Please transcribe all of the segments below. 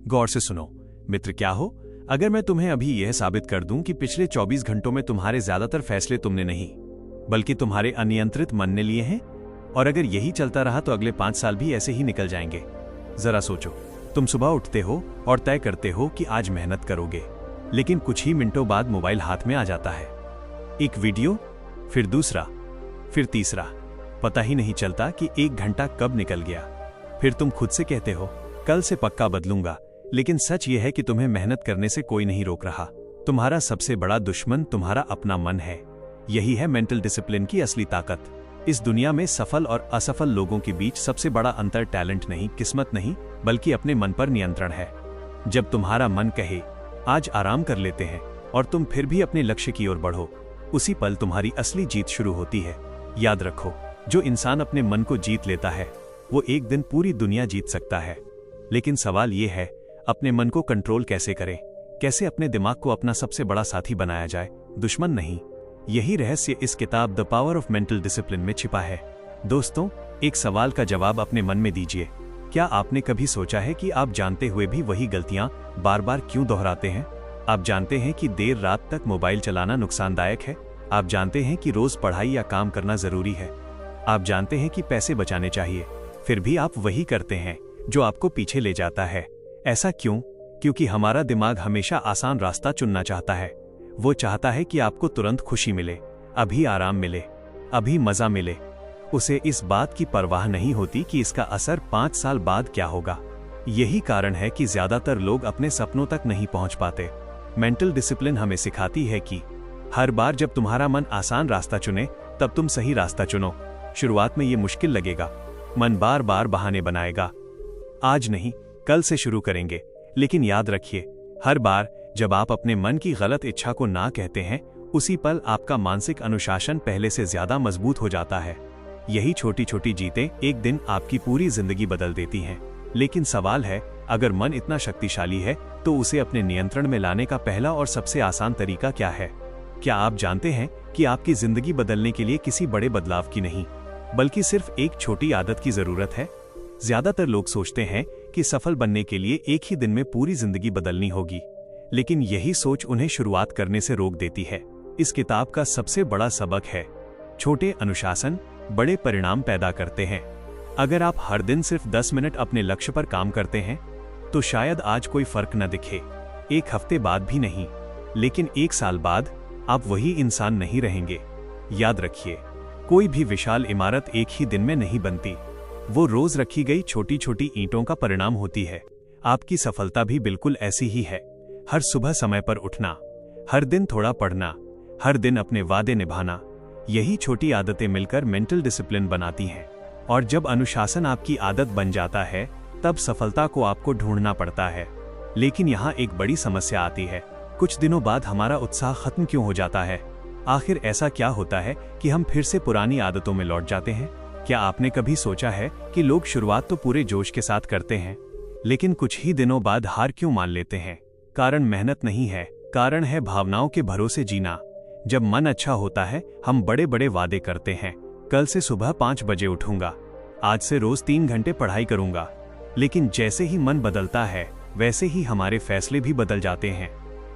गौर से सुनो मित्र, क्या हो अगर मैं तुम्हें अभी यह साबित कर दूं कि पिछले 24 घंटों में तुम्हारे ज्यादातर फैसले तुमने नहीं बल्कि तुम्हारे अनियंत्रित मन ने लिए हैं, और अगर यही चलता रहा तो अगले 5 साल भी ऐसे ही निकल जाएंगे। जरा सोचो, तुम सुबह उठते हो और तय करते हो कि आज मेहनत करोगे, लेकिन कुछ ही मिनटों बाद मोबाइल हाथ में आ जाता है। एक वीडियो, फिर दूसरा, फिर तीसरा, पता ही नहीं चलता कि 1 घंटा कब निकल गया। फिर तुम खुद से कहते हो कल से पक्का बदलूंगा, लेकिन सच यह है कि तुम्हें मेहनत करने से कोई नहीं रोक रहा। तुम्हारा सबसे बड़ा दुश्मन तुम्हारा अपना मन है। यही है मेंटल डिसिप्लिन की असली ताकत। इस दुनिया में सफल और असफल लोगों के बीच सबसे बड़ा अंतर टैलेंट नहीं, किस्मत नहीं, बल्कि अपने मन पर नियंत्रण है। जब तुम्हारा मन कहे आज आराम कर लेते हैं और तुम फिर भी अपने लक्ष्य की ओर बढ़ो, उसी पल तुम्हारी असली जीत शुरू होती है। याद रखो, जो इंसान अपने मन को जीत लेता है वो एक दिन पूरी दुनिया जीत सकता है। लेकिन सवाल ये है, अपने मन को कंट्रोल कैसे करें? कैसे अपने दिमाग को अपना सबसे बड़ा साथी बनाया जाए, दुश्मन नहीं। यही रहस्य इस किताब the power of mental discipline में छिपा है। दोस्तों, एक सवाल का जवाब अपने मन में दीजिए। क्या आपने कभी सोचा है कि आप जानते हुए भी वही गलतियां बार बार क्यों दोहराते हैं? आप जानते हैं कि देर रात तक मोबाइल चलाना नुकसानदायक है। आप जानते हैं कि रोज पढ़ाई या काम करना जरूरी है। आप जानते हैं कि पैसे बचाने चाहिए, फिर भी आप वही करते हैं जो आपको पीछे ले जाता है। ऐसा क्यों? क्योंकि हमारा दिमाग हमेशा आसान रास्ता चुनना चाहता है। वो चाहता है कि आपको तुरंत खुशी मिले, अभी आराम मिले, अभी मजा मिले। उसे इस बात की परवाह नहीं होती कि इसका असर 5 साल बाद क्या होगा। यही कारण है कि ज्यादातर लोग अपने सपनों तक नहीं पहुंच पाते। मेंटल डिसिप्लिन हमें सिखाती है कि हर बार जब तुम्हारा मन आसान रास्ता चुने, तब तुम सही रास्ता चुनो। शुरुआत में ये मुश्किल लगेगा, मन बार बार बहाने बनाएगा। आज नहीं, कल से शुरू करेंगे। लेकिन याद रखिए, हर बार जब आप अपने मन की गलत इच्छा को ना कहते हैं, उसी पल आपका मानसिक अनुशासन पहले से ज्यादा मजबूत हो जाता है। यही छोटी छोटी जीतें एक दिन आपकी पूरी जिंदगी बदल देती हैं। लेकिन सवाल है, अगर मन इतना शक्तिशाली है तो उसे अपने नियंत्रण में लाने का पहला और सबसे आसान तरीका क्या है? क्या आप जानते हैं कि आपकी जिंदगी बदलने के लिए किसी बड़े बदलाव की नहीं, बल्कि सिर्फ एक छोटी आदत की जरूरत है? ज्यादातर लोग सोचते हैं कि सफल बनने के लिए एक ही दिन में पूरी जिंदगी बदलनी होगी, लेकिन यही सोच उन्हें शुरुआत करने से रोक देती है। इस किताब का सबसे बड़ा सबक है, छोटे अनुशासन बड़े परिणाम पैदा करते हैं। अगर आप हर दिन सिर्फ 10 मिनट अपने लक्ष्य पर काम करते हैं तो शायद आज कोई फर्क न दिखे, 1 हफ्ते बाद भी नहीं, लेकिन 1 साल बाद आप वही इंसान नहीं रहेंगे। याद रखिए, कोई भी विशाल इमारत एक ही दिन में नहीं बनती, वो रोज रखी गई छोटी छोटी ईंटों का परिणाम होती है। आपकी सफलता भी बिल्कुल ऐसी ही है। हर सुबह समय पर उठना, हर दिन थोड़ा पढ़ना, हर दिन अपने वादे निभाना, यही छोटी आदतें मिलकर मेंटल डिसिप्लिन बनाती हैं। और जब अनुशासन आपकी आदत बन जाता है, तब सफलता को आपको ढूंढना पड़ता है। लेकिन यहाँ एक बड़ी समस्या आती है, कुछ दिनों बाद हमारा उत्साह खत्म क्यों हो जाता है? आखिर ऐसा क्या होता है कि हम फिर से पुरानी आदतों में लौट जाते हैं? क्या आपने कभी सोचा है कि लोग शुरुआत तो पूरे जोश के साथ करते हैं, लेकिन कुछ ही दिनों बाद हार क्यों मान लेते हैं? कारण मेहनत नहीं है, कारण है भावनाओं के भरोसे जीना। जब मन अच्छा होता है, हम बड़े बड़े वादे करते हैं, कल से सुबह 5 बजे उठूंगा, आज से रोज 3 घंटे पढ़ाई करूंगा। लेकिन जैसे ही मन बदलता है, वैसे ही हमारे फैसले भी बदल जाते हैं।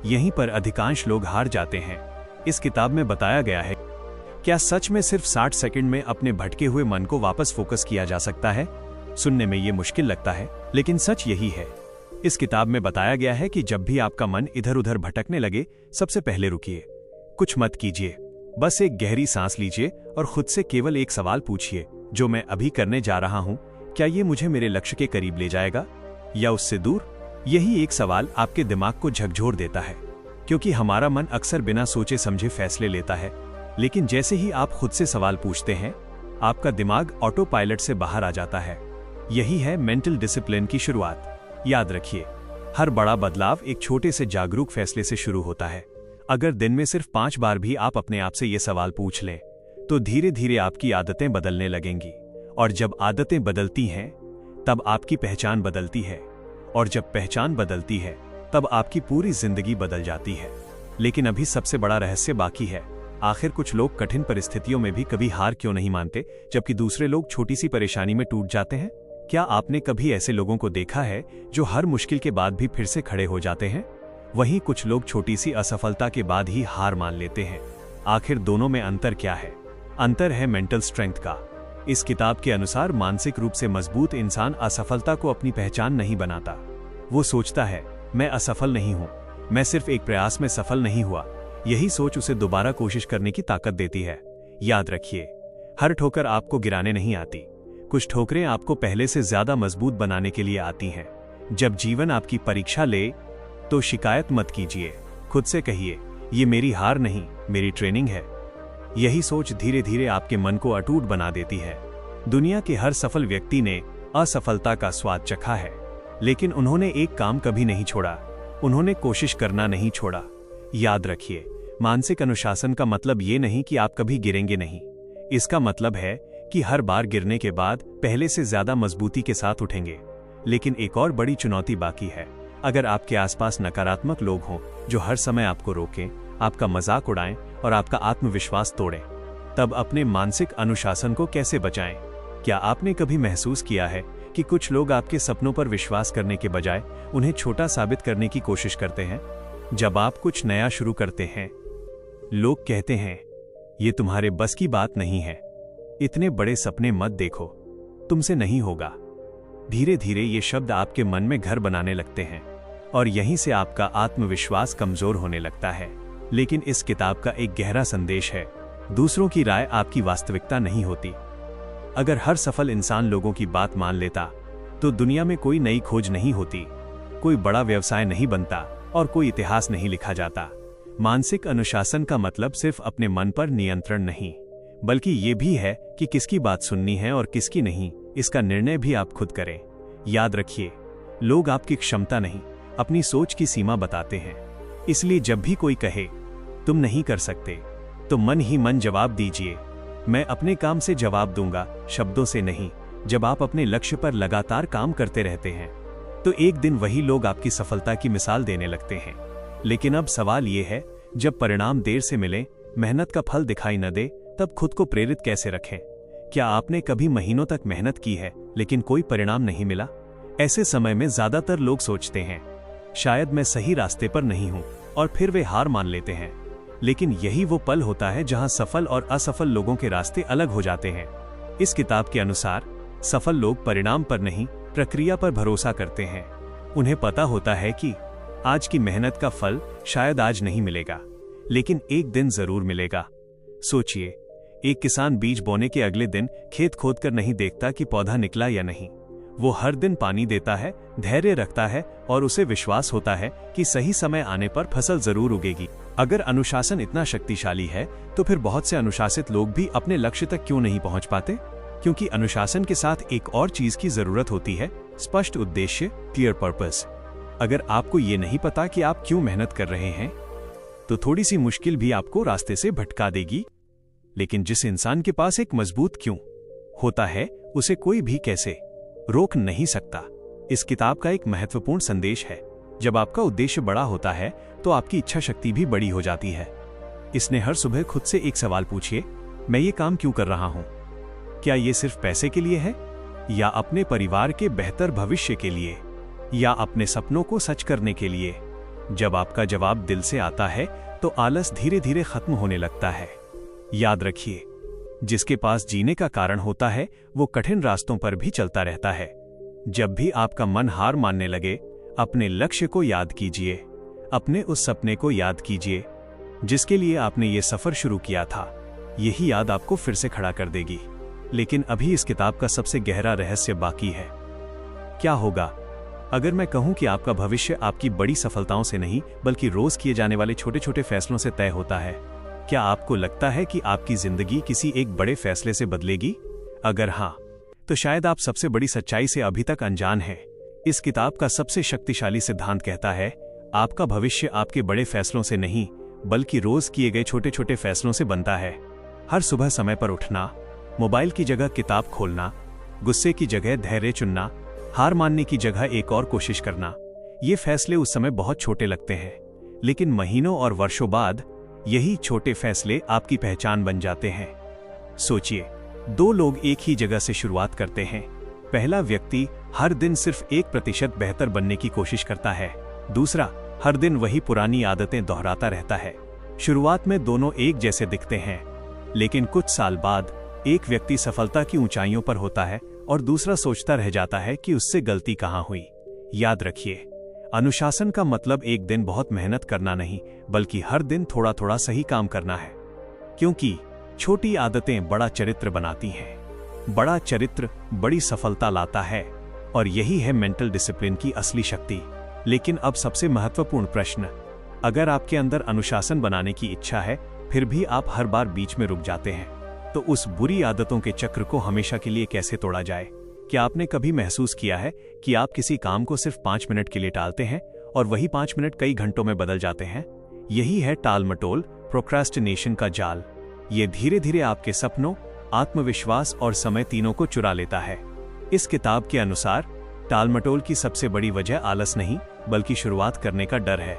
यहीं पर अधिकांश लोग हार जाते हैं। इस किताब में बताया गया है, क्या सच में सिर्फ 60 सेकंड में अपने भटके हुए मन को वापस फोकस किया जा सकता है? सुनने में ये मुश्किल लगता है, लेकिन सच यही है। इस किताब में बताया गया है कि जब भी आपका मन इधर उधर भटकने लगे, सबसे पहले रुकिए, कुछ मत कीजिए, बस एक गहरी सांस लीजिए और खुद से केवल एक सवाल पूछिए, जो मैं अभी करने जा रहा हूँ, क्या ये मुझे मेरे लक्ष्य के करीब ले जाएगा या उससे दूर? यही एक सवाल आपके दिमाग को झकझोर देता है, क्योंकि हमारा मन अक्सर बिना सोचे समझे फैसले लेता है। लेकिन जैसे ही आप खुद से सवाल पूछते हैं, आपका दिमाग ऑटो पायलट से बाहर आ जाता है। यही है मेंटल डिसिप्लिन की शुरुआत। याद रखिए, हर बड़ा बदलाव एक छोटे से जागरूक फैसले से शुरू होता है। अगर दिन में सिर्फ 5 बार भी आप अपने आप से ये सवाल पूछ लें, तो धीरे धीरे आपकी आदतें बदलने लगेंगी। और जब आदतें बदलती हैं, तब आपकी पहचान बदलती है, और जब पहचान बदलती है, तब आपकी पूरी जिंदगी बदल जाती है। लेकिन अभी सबसे बड़ा रहस्य बाकी है। आखिर कुछ लोग कठिन परिस्थितियों में भी कभी हार क्यों नहीं मानते, जबकि दूसरे लोग छोटी सी परेशानी में टूट जाते हैं? क्या आपने कभी ऐसे लोगों को देखा है जो हर मुश्किल के बाद भी फिर से खड़े हो जाते हैं? वहीं कुछ लोग छोटी सी असफलता के बाद ही हार मान लेते हैं। आखिर दोनों में अंतर क्या है? अंतर है मेंटल स्ट्रेंथ का। इस किताब के अनुसार मानसिक रूप से मजबूत इंसान असफलता को अपनी पहचान नहीं बनाता। वो सोचता है, मैं असफल नहीं हूं, मैं सिर्फ एक प्रयास में सफल नहीं हुआ। यही सोच उसे दोबारा कोशिश करने की ताकत देती है। याद रखिए, हर ठोकर आपको गिराने नहीं आती। कुछ ठोकरें आपको पहले से ज्यादा मजबूत बनाने के लिए आती हैं। जब जीवन आपकी परीक्षा ले तो शिकायत मत कीजिए। खुद से कहिए, ये मेरी हार नहीं, मेरी ट्रेनिंग है। यही सोच धीरे धीरे आपके मन को अटूट बना देती है। दुनिया के हर सफल व्यक्ति ने असफलता का स्वाद चखा है, लेकिन उन्होंने एक काम कभी नहीं छोड़ा, उन्होंने कोशिश करना नहीं छोड़ा। याद रखिए, मानसिक अनुशासन का मतलब ये नहीं कि आप कभी गिरेंगे नहीं। इसका मतलब है कि हर बार गिरने के बाद पहले से ज्यादा मजबूती के साथ उठेंगे। लेकिन एक और बड़ी चुनौती बाकी है। अगर आपके आसपास नकारात्मक लोग हों जो हर समय आपको रोकें, आपका मजाक उड़ाएं और आपका आत्मविश्वास तोड़ें, तब अपने मानसिक अनुशासन को कैसे बचाएं? क्या आपने कभी महसूस किया है कि कुछ लोग आपके सपनों पर विश्वास करने के बजाय उन्हें छोटा साबित करने की कोशिश करते हैं? जब आप कुछ नया शुरू करते हैं, लोग कहते हैं, ये तुम्हारे बस की बात नहीं है, इतने बड़े सपने मत देखो, तुमसे नहीं होगा। धीरे धीरे ये शब्द आपके मन में घर बनाने लगते हैं और यहीं से आपका आत्मविश्वास कमजोर होने लगता है। लेकिन इस किताब का एक गहरा संदेश है, दूसरों की राय आपकी वास्तविकता नहीं होती। अगर हर सफल इंसान लोगों की बात मान लेता तो दुनिया में कोई नई खोज नहीं होती, कोई बड़ा व्यवसाय नहीं बनता और कोई इतिहास नहीं लिखा जाता। मानसिक अनुशासन का मतलब सिर्फ अपने मन पर नियंत्रण नहीं, बल्कि ये भी है कि किसकी बात सुननी है और किसकी नहीं, इसका निर्णय भी आप खुद करें। याद रखिए, लोग आपकी क्षमता नहीं, अपनी सोच की सीमा बताते हैं। इसलिए जब भी कोई कहे तुम नहीं कर सकते, तो मन ही मन जवाब दीजिए, मैं अपने काम से जवाब दूंगा, शब्दों से नहीं। जब आप अपने लक्ष्य पर लगातार काम करते रहते हैं तो एक दिन वही लोग आपकी सफलता की मिसाल देने लगते हैं। लेकिन अब सवाल ये है, जब परिणाम देर से मिले, मेहनत का फल दिखाई न दे, तब खुद को प्रेरित कैसे रखें? क्या आपने कभी महीनों तक मेहनत की है लेकिन कोई परिणाम नहीं मिला? ऐसे समय में ज्यादातर लोग सोचते हैं, शायद मैं सही रास्ते पर नहीं हूं, और फिर वे हार मान लेते हैं। लेकिन यही वो पल होता है जहां सफल और असफल लोगों के रास्ते अलग हो जाते हैं। इस किताब के अनुसार सफल लोग परिणाम पर नहीं, प्रक्रिया पर भरोसा करते हैं। उन्हें पता होता है कि आज की मेहनत का फल शायद आज नहीं मिलेगा, लेकिन एक दिन जरूर मिलेगा। सोचिए, एक किसान बीज बोने के अगले दिन खेत खोदकर नहीं देखता कि पौधा निकला या नहीं। वो हर दिन पानी देता है, धैर्य रखता है और उसे विश्वास होता है कि सही समय आने पर फसल जरूर उगेगी। अगर अनुशासन इतना शक्तिशाली है, तो फिर बहुत से अनुशासित लोग भी अपने लक्ष्य तक क्यों नहीं पहुंच पाते? क्योंकि अनुशासन के साथ एक और चीज की जरूरत होती है, स्पष्ट उद्देश्य, क्लियर पर्पस। अगर आपको ये नहीं पता कि आप क्यों मेहनत कर रहे हैं, तो थोड़ी सी मुश्किल भी आपको रास्ते से भटका देगी। लेकिन जिस इंसान के पास एक मजबूत क्यों होता है, उसे कोई भी कैसे रोक नहीं सकता। इस किताब का एक महत्वपूर्ण संदेश है, जब आपका उद्देश्य बड़ा होता है तो आपकी इच्छा शक्ति भी बड़ी हो जाती है। इसने हर सुबह खुद से एक सवाल पूछिए, मैं ये काम क्यों कर रहा हूं? क्या ये सिर्फ पैसे के लिए है, या अपने परिवार के बेहतर भविष्य के लिए, या अपने सपनों को सच करने के लिए? जब आपका जवाब दिल से आता है तो आलस धीरे धीरे खत्म होने लगता है। याद रखिए, जिसके पास जीने का कारण होता है वो कठिन रास्तों पर भी चलता रहता है। जब भी आपका मन हार मानने लगे, अपने लक्ष्य को याद कीजिए, अपने उस सपने को याद कीजिए जिसके लिए आपने ये सफर शुरू किया था। यही याद आपको फिर से खड़ा कर देगी। लेकिन अभी इस किताब का सबसे गहरा रहस्य बाकी है। क्या होगा अगर मैं कहूं कि आपका भविष्य आपकी बड़ी सफलताओं से नहीं, बल्कि रोज किए जाने वाले छोटे छोटे फैसलों से तय होता है? क्या आपको लगता है कि आपकी जिंदगी किसी एक बड़े फैसले से बदलेगी? अगर हाँ, तो शायद आप सबसे बड़ी सच्चाई से अभी तक अनजान हैं। इस किताब का सबसे शक्तिशाली सिद्धांत कहता है, आपका भविष्य आपके बड़े फैसलों से नहीं, बल्कि रोज किए गए छोटे छोटे फैसलों से बनता है। हर सुबह समय पर उठना, मोबाइल की जगह किताब खोलना, गुस्से की जगह धैर्य चुनना, हार मानने की जगह एक और कोशिश करना। ये फैसले उस समय बहुत छोटे लगते हैं, लेकिन महीनों और वर्षों बाद यही छोटे फैसले आपकी पहचान बन जाते हैं। सोचिए, दो लोग एक ही जगह से शुरुआत करते हैं, पहला व्यक्ति हर दिन सिर्फ 1% बेहतर बनने की कोशिश करता है। दूसरा हर दिन वही पुरानी आदतें दोहराता रहता है। शुरुआत में दोनों एक जैसे दिखते हैं, लेकिन कुछ साल बाद एक व्यक्ति सफलता की ऊंचाइयों पर होता है और दूसरा सोचता रह जाता है कि उससे गलती कहाँ हुई। याद रखिए, अनुशासन का मतलब एक दिन बहुत मेहनत करना नहीं, बल्कि हर दिन थोड़ा थोड़ा सही काम करना है। क्योंकि छोटी आदतें बड़ा चरित्र बनाती हैं। बड़ा चरित्र बड़ी सफलता लाता है, और यही है मेंटल डिसिप्लिन की असली शक्ति। लेकिन अब सबसे महत्वपूर्ण प्रश्न, अगर आपके अंदर अनुशासन बनाने की इच्छा है, फिर भी आप हर बार बीच में रुक जाते हैं, तो उस बुरी आदतों के चक्र को हमेशा के लिए कैसे तोड़ा जाए? क्या आपने कभी महसूस किया है कि आप किसी काम को सिर्फ 5 मिनट के लिए टालते हैं और वही 5 मिनट कई घंटों में बदल जाते हैं? यही है टालमटोल, प्रोक्रास्टिनेशन का जाल। ये धीरे धीरे आपके सपनों, आत्मविश्वास और समय तीनों को चुरा लेता है। इस किताब के अनुसार टालमटोल की सबसे बड़ी वजह आलस नहीं, बल्कि शुरुआत करने का डर है।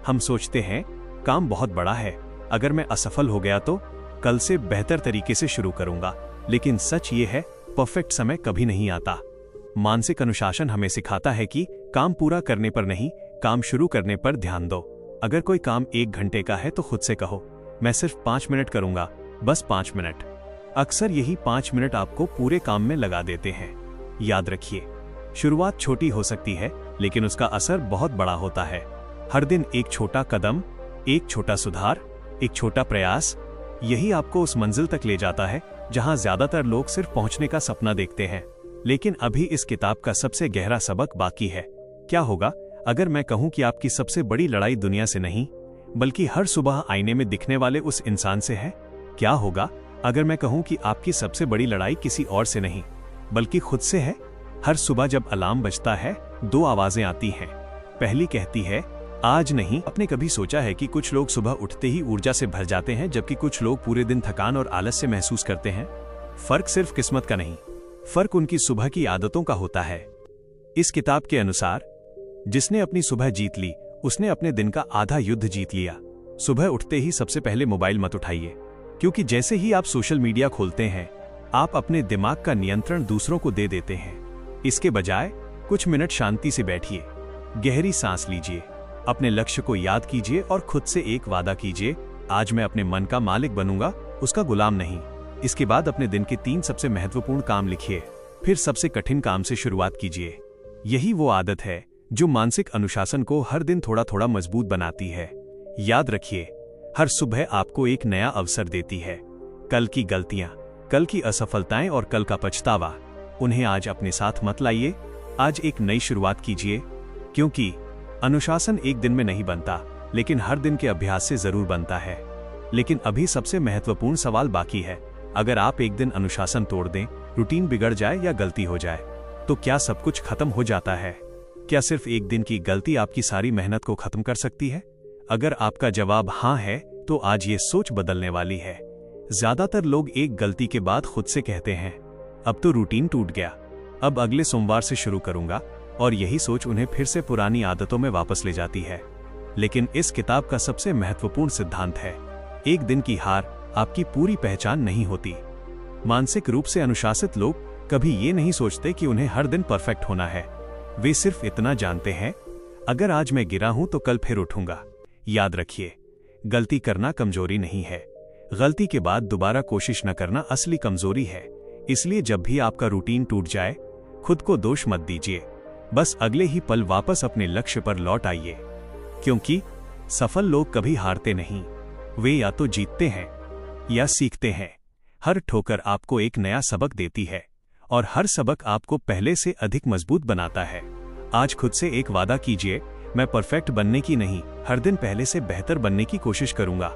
हम सोचते हैं काम बहुत बड़ा है, अगर मैं असफल हो गया तो कल से बेहतर तरीके से शुरू करूंगा। लेकिन सच ये है, परफेक्ट समय कभी नहीं आता। मानसिक अनुशासन हमें सिखाता है कि काम पूरा करने पर नहीं, काम शुरू करने पर ध्यान दो। अगर कोई काम 1 घंटे का है तो खुद से कहो, मैं सिर्फ 5 मिनट करूंगा, बस 5 मिनट। अक्सर यही 5 मिनट आपको पूरे काम में लगा देते हैं। याद रखिए, शुरुआत छोटी हो सकती है, लेकिन उसका असर बहुत बड़ा होता है। हर दिन एक छोटा कदम, एक छोटा सुधार, एक छोटा प्रयास, यही आपको उस मंजिल तक ले जाता है जहां ज्यादातर लोग सिर्फ पहुंचने का सपना देखते हैं। लेकिन अभी इस किताब का सबसे गहरा सबक बाकी है। क्या होगा अगर मैं कहूं कि आपकी सबसे बड़ी लड़ाई दुनिया से नहीं, बल्कि हर सुबह आईने में दिखने वाले उस इंसान से है? क्या होगा अगर मैं कहूं कि आपकी सबसे बड़ी लड़ाई किसी और से नहीं, बल्कि खुद से है? हर सुबह जब अलार्म बजता है, 2 आवाजें आती हैं। पहली कहती है आज नहीं। आपने कभी सोचा है कि कुछ लोग सुबह उठते ही ऊर्जा से भर जाते हैं, जबकि कुछ लोग पूरे दिन थकान और आलस से महसूस करते हैं? फर्क सिर्फ किस्मत का नहीं, फर्क उनकी सुबह की आदतों का होता है। इस किताब के अनुसार जिसने अपनी सुबह जीत ली, उसने अपने दिन का आधा युद्ध जीत लिया। सुबह उठते ही सबसे पहले मोबाइल मत उठाइए, क्योंकि जैसे ही आप सोशल मीडिया खोलते हैं, आप अपने दिमाग का नियंत्रण दूसरों को दे देते हैं। इसके बजाय कुछ मिनट शांति से बैठिए, गहरी सांस लीजिए, अपने लक्ष्य को याद कीजिए और खुद से एक वादा कीजिए, आज मैं अपने मन का मालिक बनूंगा, उसका गुलाम नहीं। इसके बाद अपने दिन के 3 सबसे महत्वपूर्ण काम लिखिए, फिर सबसे कठिन काम से शुरुआत कीजिए। यही वो आदत है जो मानसिक अनुशासन को हर दिन थोड़ा थोड़ा मजबूत बनाती है। याद रखिए, हर सुबह आपको एक नया अवसर देती है। कल की गलतियां, कल की असफलताएं और कल का पछतावा, उन्हें आज अपने साथ मत लाइए। आज एक नई शुरुआत कीजिए, क्योंकि अनुशासन एक दिन में नहीं बनता, लेकिन हर दिन के अभ्यास से जरूर बनता है। लेकिन अभी सबसे महत्वपूर्ण सवाल बाकी है। अगर आप एक दिन अनुशासन तोड़ दें, रूटीन बिगड़ जाए या गलती हो जाए, तो क्या सब कुछ खत्म हो जाता है? क्या सिर्फ एक दिन की गलती आपकी सारी मेहनत को खत्म कर सकती है? अगर आपका जवाब हाँ है, तो आज ये सोच बदलने वाली है। ज्यादातर लोग एक गलती के बाद खुद से कहते हैं, अब तो रूटीन टूट गया, अब अगले सोमवार से शुरू करूंगा, और यही सोच उन्हें फिर से पुरानी आदतों में वापस ले जाती है। लेकिन इस किताब का सबसे महत्वपूर्ण सिद्धांत है, एक दिन की हार आपकी पूरी पहचान नहीं होती। मानसिक रूप से अनुशासित लोग कभी ये नहीं सोचते कि उन्हें हर दिन परफेक्ट होना है। वे सिर्फ इतना जानते हैं, अगर आज मैं गिरा हूं तो कल फिर उठूंगा। याद रखिए, गलती करना कमजोरी नहीं है, गलती के बाद दोबारा कोशिश न करना असली कमजोरी है। इसलिए जब भी आपका रूटीन टूट जाए, खुद को दोष मत दीजिए, बस अगले ही पल वापस अपने लक्ष्य पर लौट आइए। क्योंकि सफल लोग कभी हारते नहीं, वे या तो जीतते हैं या सीखते हैं। हर ठोकर आपको एक नया सबक देती है, और हर सबक आपको पहले से अधिक मजबूत बनाता है। आज खुद से एक वादा कीजिए, मैं परफेक्ट बनने की नहीं, हर दिन पहले से बेहतर बनने की कोशिश करूंगा।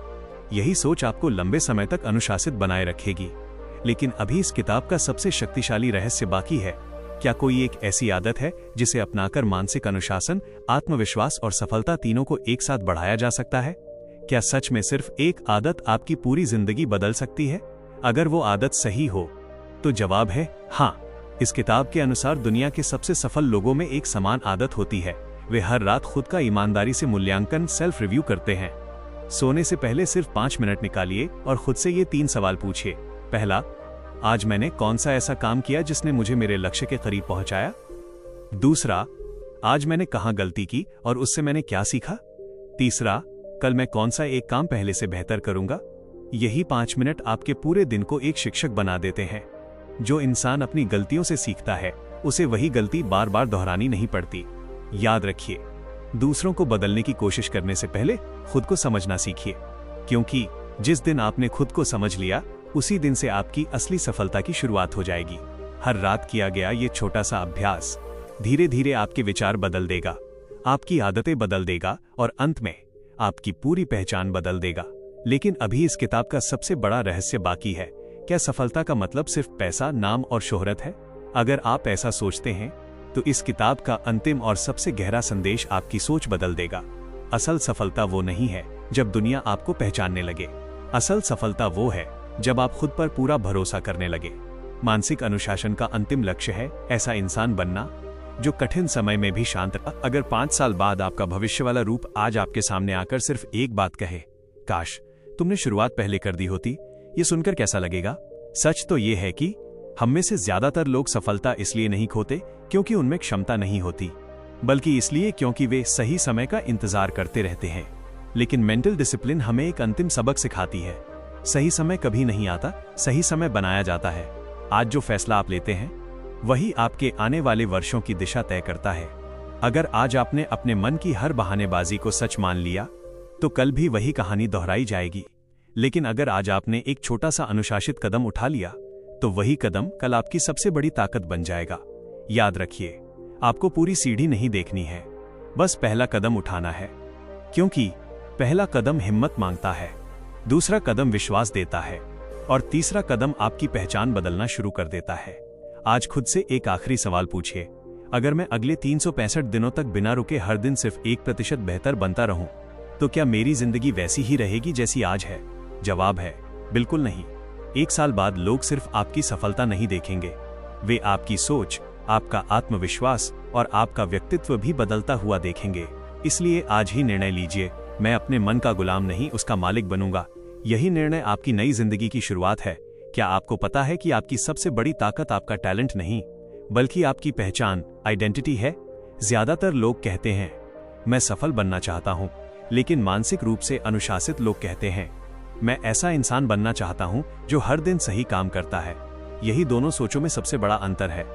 यही सोच आपको लंबे समय तक अनुशासित बनाए रखेगी। लेकिन अभी इस किताब का सबसे शक्तिशाली रहस्य बाकी है। क्या कोई एक ऐसी आदत है जिसे अपनाकर मानसिक अनुशासन, आत्मविश्वास और सफलता तीनों को एक साथ बढ़ाया जा सकता है? क्या सच में सिर्फ एक आदत आपकी पूरी जिंदगी बदल सकती है? अगर वो आदत सही हो, तो जवाब है हाँ। इस किताब के अनुसार दुनिया के सबसे सफल लोगों में एक समान आदत होती है। वे हर रात खुद का ईमानदारी से मूल्यांकन, सेल्फ रिव्यू करते हैं। सोने से पहले सिर्फ 5 मिनट निकालिए और खुद से ये 3 सवाल पूछिए। पहला, आज मैंने कौन सा ऐसा काम किया जिसने मुझे मेरे लक्ष्य के करीब पहुंचाया। दूसरा, आज मैंने कहां गलती की और उससे मैंने क्या सीखा। तीसरा, कल मैं कौन सा एक काम पहले से बेहतर करूंगा। यही 5 मिनट आपके पूरे दिन को एक शिक्षक बना देते हैं। जो इंसान अपनी गलतियों से सीखता है उसे वही गलती बार बार दोहरानी नहीं पड़ती। याद रखिए, दूसरों को बदलने की कोशिश करने से पहले खुद को समझना सीखिए, क्योंकि जिस दिन आपने खुद को समझ लिया उसी दिन से आपकी असली सफलता की शुरुआत हो जाएगी। हर रात किया गया ये छोटा सा अभ्यास धीरे धीरे आपके विचार बदल देगा, आपकी आदतें बदल देगा और अंत में आपकी पूरी पहचान बदल देगा। लेकिन अभी इस किताब का सबसे बड़ा रहस्य बाकी है। क्या सफलता का मतलब सिर्फ पैसा, नाम और शोहरत है? अगर आप ऐसा सोचते हैं तो इस किताब का अंतिम और सबसे गहरा संदेश आपकी सोच बदल देगा। असल सफलता वो नहीं है जब दुनिया आपको पहचानने लगे। असल सफलता वो है जब आप खुद पर पूरा भरोसा करने लगे। मानसिक अनुशासन का अंतिम लक्ष्य है ऐसा इंसान बनना जो कठिन समय में भी शांत रहा। अगर 5 साल बाद आपका भविष्य वाला रूप आज आपके सामने आकर सिर्फ एक बात कहे, काश तुमने शुरुआत पहले कर दी होती, ये सुनकर कैसा लगेगा? सच तो ये है कि हम में से ज्यादातर लोग सफलता इसलिए नहीं खोते क्योंकि उनमें क्षमता नहीं होती, बल्कि इसलिए क्योंकि वे सही समय का इंतजार करते रहते हैं। लेकिन मेंटल डिसिप्लिन हमें एक अंतिम सबक सिखाती है। सही समय कभी नहीं आता, सही समय बनाया जाता है। आज जो फैसला आप लेते हैं वही आपके आने वाले वर्षों की दिशा तय करता है। अगर आज आपने अपने मन की हर बहानेबाजी को सच मान लिया तो कल भी वही कहानी दोहराई जाएगी। लेकिन अगर आज आपने एक छोटा सा अनुशासित कदम उठा लिया तो वही कदम कल आपकी सबसे बड़ी ताकत बन जाएगा। याद रखिए, आपको पूरी सीढ़ी नहीं देखनी है, बस पहला कदम उठाना है, क्योंकि पहला कदम हिम्मत मांगता है, दूसरा कदम विश्वास देता है और तीसरा कदम आपकी पहचान बदलना शुरू कर देता है। आज खुद से एक आखिरी सवाल पूछिए, अगर मैं अगले 365 दिनों तक बिना रुके हर दिन सिर्फ 1% बेहतर बनता रहूं, तो क्या मेरी जिंदगी वैसी ही रहेगी जैसी आज है? जवाब है बिल्कुल नहीं। 1 साल बाद लोग सिर्फ आपकी सफलता नहीं देखेंगे, वे आपकी सोच, आपका आत्मविश्वास और आपका व्यक्तित्व भी बदलता हुआ देखेंगे। इसलिए आज ही निर्णय लीजिए, मैं अपने मन का गुलाम नहीं उसका मालिक बनूंगा। यही निर्णय आपकी नई जिंदगी की शुरुआत है। क्या आपको पता है कि आपकी सबसे बड़ी ताकत आपका टैलेंट नहीं बल्कि आपकी पहचान, आइडेंटिटी है? ज्यादातर लोग कहते हैं मैं सफल बनना चाहता हूं, लेकिन मानसिक रूप से अनुशासित लोग कहते हैं मैं ऐसा इंसान बनना चाहता हूं जो हर दिन सही काम करता है। यही दोनों सोचों में सबसे बड़ा अंतर है।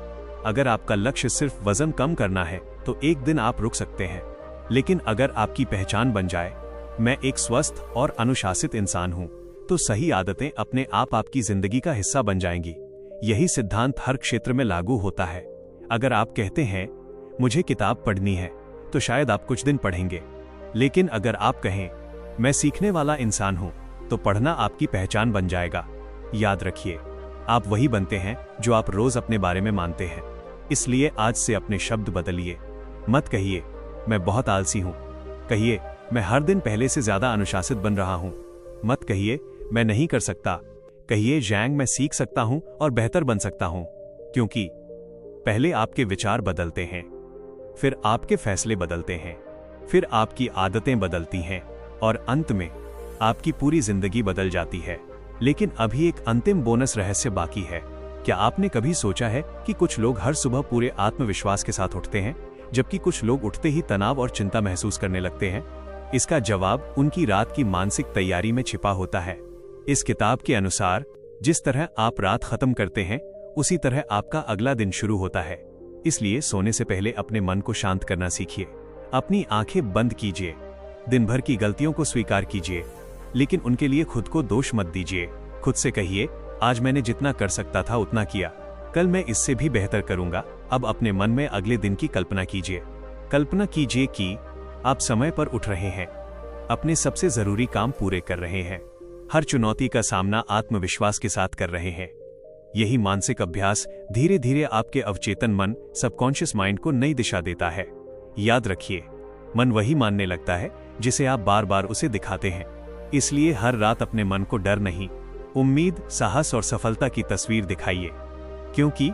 अगर आपका लक्ष्य सिर्फ वजन कम करना है तो एक दिन आप रुक सकते हैं, लेकिन अगर आपकी पहचान बन जाए मैं एक स्वस्थ और अनुशासित इंसान हूं, तो सही आदतें अपने आप आपकी जिंदगी का हिस्सा बन जाएंगी। यही सिद्धांत हर क्षेत्र में लागू होता है। अगर आप कहते हैं मुझे किताब पढ़नी है, तो शायद आप कुछ दिन पढ़ेंगे, लेकिन अगर आप कहें मैं सीखने वाला इंसान हूं, तो पढ़ना आपकी पहचान बन जाएगा। याद रखिए, आप वही बनते हैं जो आप रोज अपने बारे में मानते हैं। इसलिए आज से अपने शब्द बदलिए। मत कहिए मैं बहुत आलसी हूं, कहिए मैं हर दिन पहले से ज्यादा अनुशासित बन रहा हूं। मत कहिए मैं नहीं कर सकता, कहिए जैंग मैं सीख सकता हूं और बेहतर बन सकता हूं। क्योंकि पहले आपके विचार बदलते हैं, फिर आपके फैसले बदलते हैं, फिर आपकी आदतें बदलती हैं और अंत में आपकी पूरी जिंदगी बदल जाती है। लेकिन अभी एक अंतिम बोनस रहस्य बाकी है। क्या आपने कभी सोचा है कि कुछ लोग हर सुबह पूरे आत्मविश्वास के साथ उठते हैं, जबकि कुछ लोग उठते ही तनाव और चिंता महसूस करने लगते हैं? इसका जवाब उनकी रात की मानसिक तैयारी में छिपा होता है। इस किताब के अनुसार जिस तरह आप रात खत्म करते हैं उसी तरह आपका अगला दिन शुरू होता है। इसलिए सोने से पहले अपने मन को शांत करना सीखिए। अपनी आंखें बंद कीजिए, दिन भर की गलतियों को स्वीकार कीजिए, लेकिन उनके लिए खुद को दोष मत दीजिए। खुद से कहिए आज मैंने जितना कर सकता था उतना किया, कल मैं इससे भी बेहतर करूंगा। अब अपने मन में अगले दिन की कल्पना कीजिए। कल्पना कीजिए कि आप समय पर उठ रहे हैं, अपने सबसे जरूरी काम पूरे कर रहे हैं, हर चुनौती का सामना आत्मविश्वास के साथ कर रहे हैं। यही मानसिक अभ्यास धीरे धीरे आपके अवचेतन मन, सबकॉन्शियस माइंड को नई दिशा देता है। याद रखिए, मन वही मानने लगता है जिसे आप बार बार उसे दिखाते हैं। इसलिए हर रात अपने मन को डर नहीं, उम्मीद, साहस और सफलता की तस्वीर दिखाइए, क्योंकि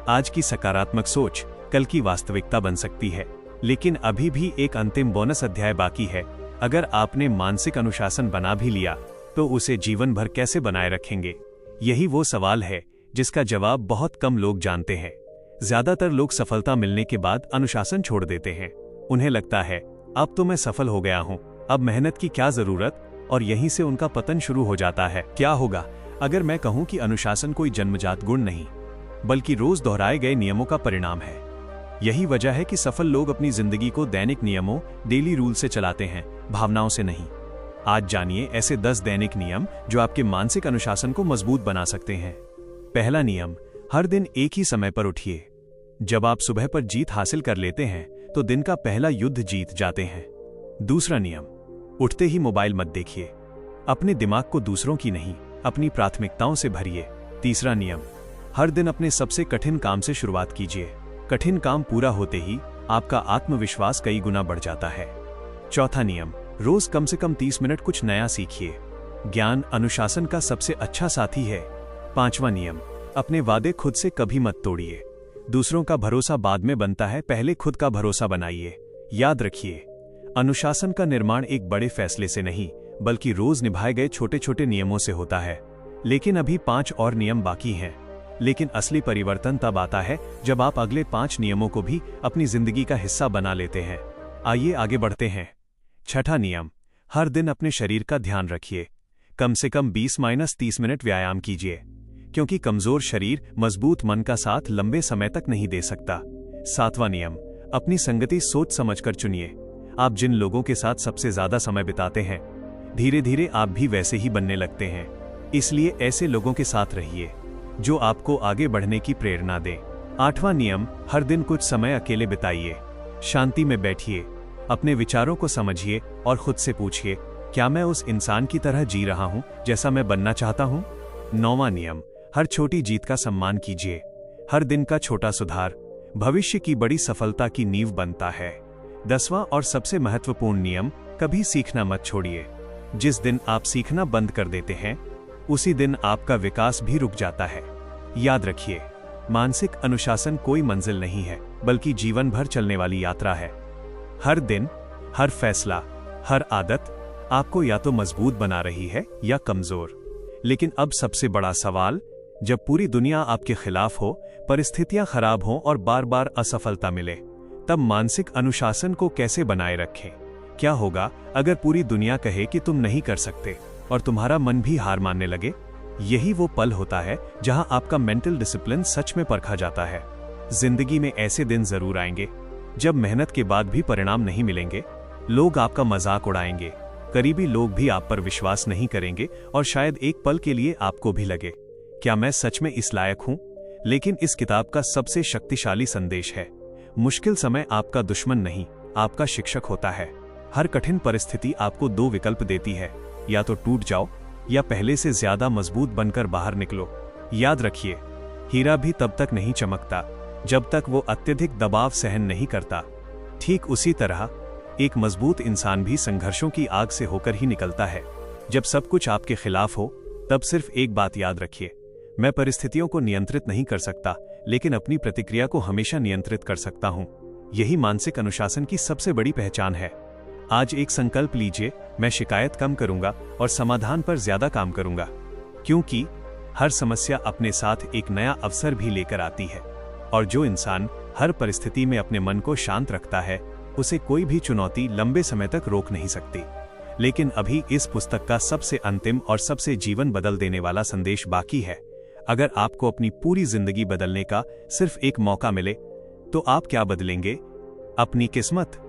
आज की सकारात्मक सोच कल की वास्तविकता बन सकती है। लेकिन अभी भी एक अंतिम बोनस अध्याय बाकी है। अगर आपने मानसिक अनुशासन बना भी लिया तो उसे जीवन भर कैसे बनाए रखेंगे? यही वो सवाल है जिसका जवाब बहुत कम लोग जानते हैं। ज्यादातर लोग सफलता मिलने के बाद अनुशासन छोड़ देते हैं। उन्हें लगता है अब तो मैं सफल हो गया हूं, अब मेहनत की क्या जरूरत, और यहीं से उनका पतन शुरू हो जाता है। क्या होगा अगर मैं कहूं कि अनुशासन कोई जन्मजात गुण नहीं, बल्कि रोज दोहराए गए नियमों का परिणाम है। यही वजह है कि सफल लोग अपनी जिंदगी को दैनिक नियमों, डेली रूल से चलाते हैं, भावनाओं से नहीं। आज जानिए ऐसे 10 दैनिक नियम जो आपके मानसिक अनुशासन को मजबूत बना सकते हैं। पहला नियम, हर दिन एक ही समय पर उठिए। जब आप सुबह पर जीत हासिल कर लेते हैं तो दिन का पहला युद्ध जीत जाते हैं। दूसरा नियम, उठते ही मोबाइल मत देखिए। अपने दिमाग को दूसरों की नहीं, अपनी प्राथमिकताओं से भरिए। तीसरा नियम, हर दिन अपने सबसे कठिन काम से शुरुआत कीजिए। कठिन काम पूरा होते ही आपका आत्मविश्वास कई गुना बढ़ जाता है। चौथा नियम, रोज कम से कम 30 मिनट कुछ नया सीखिए। ज्ञान अनुशासन का सबसे अच्छा साथी है। पांचवा नियम, अपने वादे खुद से कभी मत तोड़िए। दूसरों का भरोसा बाद में बनता है, पहले खुद का भरोसा बनाइए। याद रखिए, अनुशासन का निर्माण एक बड़े फैसले से नहीं, बल्कि रोज निभाए गए छोटे छोटे नियमों से होता है। लेकिन अभी 5 और नियम बाकी हैं। लेकिन असली परिवर्तन तब आता है जब आप अगले 5 नियमों को भी अपनी जिंदगी का हिस्सा बना लेते हैं। आइए आगे बढ़ते हैं। छठा नियम, हर दिन अपने शरीर का ध्यान रखिए। कम से कम 20-30 मिनट व्यायाम कीजिए, क्योंकि कमजोर शरीर मजबूत मन का साथ लंबे समय तक नहीं दे सकता। सातवां नियम, अपनी संगति सोच समझकर चुनिए। आप जिन लोगों के साथ सबसे ज्यादा समय बिताते हैं, धीरे धीरे आप भी वैसे ही बनने लगते हैं। इसलिए ऐसे लोगों के साथ रहिए जो आपको आगे बढ़ने की प्रेरणा दें। आठवां नियम, हर दिन कुछ समय अकेले बिताइए। शांति में बैठिए, अपने विचारों को समझिए और खुद से पूछिए, क्या मैं उस इंसान की तरह जी रहा हूं जैसा मैं बनना चाहता हूं? नौवां नियम, हर छोटी जीत का सम्मान कीजिए। हर दिन का छोटा सुधार भविष्य की बड़ी सफलता की नींव बनता है। 10वां और सबसे महत्वपूर्ण नियम, कभी सीखना मत छोड़िए। जिस दिन आप सीखना बंद कर देते हैं, उसी दिन आपका विकास भी रुक जाता है। याद रखिए, मानसिक अनुशासन कोई मंजिल नहीं है, बल्कि जीवन भर चलने वाली यात्रा है। हर दिन, हर फैसला, हर आदत आपको या तो मजबूत बना रही है या कमजोर। लेकिन अब सबसे बड़ा सवाल, जब पूरी दुनिया आपके खिलाफ हो, परिस्थितियां खराब हों और बार बार असफलता मिले, तब मानसिक अनुशासन को कैसे बनाए रखें? क्या होगा अगर पूरी दुनिया कहे कि तुम नहीं कर सकते और तुम्हारा मन भी हार मानने लगे? यही वो पल होता है जहां आपका मेंटल डिसिप्लिन सच में परखा जाता है। जिंदगी में ऐसे दिन जरूर आएंगे जब मेहनत के बाद भी परिणाम नहीं मिलेंगे। लोग आपका मजाक उड़ाएंगे, करीबी लोग भी आप पर विश्वास नहीं करेंगे और शायद एक पल के लिए आपको भी लगे, क्या मैं सच में इस लायक हूं? लेकिन इस किताब का सबसे शक्तिशाली संदेश है, मुश्किल समय आपका दुश्मन नहीं, आपका शिक्षक होता है। हर कठिन परिस्थिति आपको 2 विकल्प देती है, या तो टूट जाओ या पहले से ज्यादा मजबूत बनकर बाहर निकलो। याद रखिए, हीरा भी तब तक नहीं चमकता जब तक वो अत्यधिक दबाव सहन नहीं करता। ठीक उसी तरह एक मजबूत इंसान भी संघर्षों की आग से होकर ही निकलता है। जब सब कुछ आपके खिलाफ हो, तब सिर्फ एक बात याद रखिए, मैं परिस्थितियों को नियंत्रित नहीं कर सकता, लेकिन अपनी प्रतिक्रिया को हमेशा नियंत्रित कर सकता हूं। यही मानसिक अनुशासन की सबसे बड़ी पहचान है। आज एक संकल्प लीजिए, मैं शिकायत कम करूंगा और समाधान पर ज्यादा काम करूंगा, क्योंकि हर समस्या अपने साथ एक नया अवसर भी लेकर आती है। और जो इंसान हर परिस्थिति में अपने मन को शांत रखता है, उसे कोई भी चुनौती लंबे समय तक रोक नहीं सकती। लेकिन अभी इस पुस्तक का सबसे अंतिम और सबसे जीवन बदल देने वाला संदेश बाकी है। अगर आपको अपनी पूरी जिंदगी बदलने का सिर्फ एक मौका मिले, तो आप क्या बदलेंगे? अपनी किस्मत।